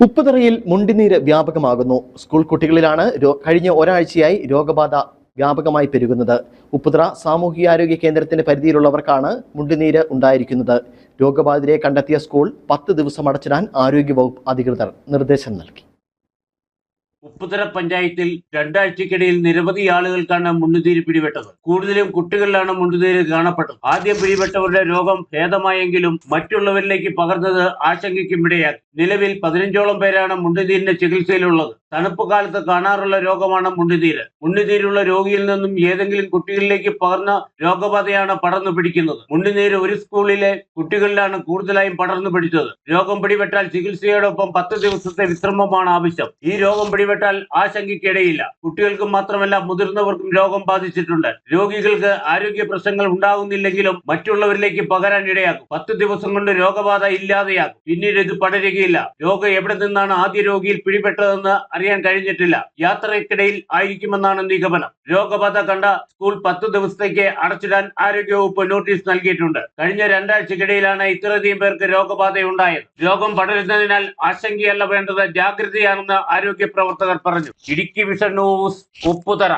ഉപ്പുതറയിൽ മുണ്ടിനീര് വ്യാപകമാകുന്നു. School കുട്ടികളിലാണ് കഴിഞ്ഞ ഒരാഴ്ചയായി രോഗബാധ വ്യാപകമായി പെരുകുന്നത്. ഉപ്പുതറ സാമൂഹികാരോഗ്യ കേന്ദ്രത്തിന്റെ പരിധിയിലുള്ളവർക്കാണ് മുണ്ടിനീര് ഉണ്ടായിരിക്കുന്നത്. രോഗബാധിതരെ കണ്ടെത്തിയ സ്കൂൾ 10 ദിവസം അടച്ചിടാൻ ആരോഗ്യവകുപ്പ് അധികൃതർ നിർദ്ദേശം നൽകി. ഉപ്പുതറ പഞ്ചായത്തിൽ രണ്ടാഴ്ചക്കിടയിൽ നിരവധി ആളുകൾക്കാണ് മുണ്ടുനീര് പിടിപെട്ടത്. കൂടുതലും കുട്ടികളിലാണ് മുണ്ടുനീര് കാണപ്പെട്ടത്. ആദ്യം പിടിപെട്ടവരുടെ രോഗം ഭേദമായെങ്കിലും മറ്റുള്ളവരിലേക്ക് പകർന്നത് ആശങ്കയ്ക്കും ഇടയാക്കി. നിലവിൽ 15ഓളം പേരാണ് മുണ്ടുനീരിന്റെ ചികിത്സയിലുള്ളത്. തണുപ്പ് കാലത്ത് കാണാറുള്ള രോഗമാണ് മുണ്ടുനീര്. മുണ്ടുനീരുള്ള രോഗിയിൽ നിന്നും ഏതെങ്കിലും കുട്ടികളിലേക്ക് പകർന്ന രോഗബാധയാണ് പടർന്നു പിടിക്കുന്നത്. മുണ്ടുനീര് ഒരു സ്കൂളിലെ കുട്ടികളിലാണ് കൂടുതലായും പടർന്നു പിടിച്ചത്. രോഗം പിടിപെട്ടാൽ ചികിത്സയോടൊപ്പം 10 ദിവസത്തെ വിശ്രമമാണ് ആവശ്യം. ഈ രോഗം പിടിപെട്ടാൽ ആശങ്കയ്ക്കിടയില്ല. കുട്ടികൾക്കും മാത്രമല്ല മുതിർന്നവർക്കും രോഗം ബാധിച്ചിട്ടുണ്ട്. രോഗികൾക്ക് ആരോഗ്യ പ്രശ്നങ്ങൾ ഉണ്ടാകുന്നില്ലെങ്കിലും മറ്റുള്ളവരിലേക്ക് പകരാൻ ഇടയാക്കും. 10 ദിവസം കൊണ്ട് രോഗബാധ ഇല്ലാതെയാകും. പിന്നീട് ഇത് പടരുകയില്ല. രോഗം എവിടെ നിന്നാണ് ആദ്യ രോഗിയിൽ പിടിപെട്ടതെന്ന് അറിയാൻ കഴിഞ്ഞിട്ടില്ല. യാത്രയ്ക്കിടയിൽ ആയിരിക്കുമെന്നാണ് നിഗമനം. രോഗബാധ കണ്ട സ്കൂൾ 10 ദിവസത്തേക്ക് അടച്ചിടാൻ ആരോഗ്യവകുപ്പ് നോട്ടീസ് നൽകിയിട്ടുണ്ട്. കഴിഞ്ഞ 2 ആഴ്ചക്കിടയിലാണ് ഇത്രയധികം പേർക്ക് രോഗബാധയുണ്ടായത്. രോഗം പടരുന്നതിനാൽ ആശങ്കയല്ല വേണ്ടത്, ജാഗ്രതയാണെന്ന് ആരോഗ്യ പ്രവർത്തകർ പറഞ്ഞു. Idukki vision news, Upputhara.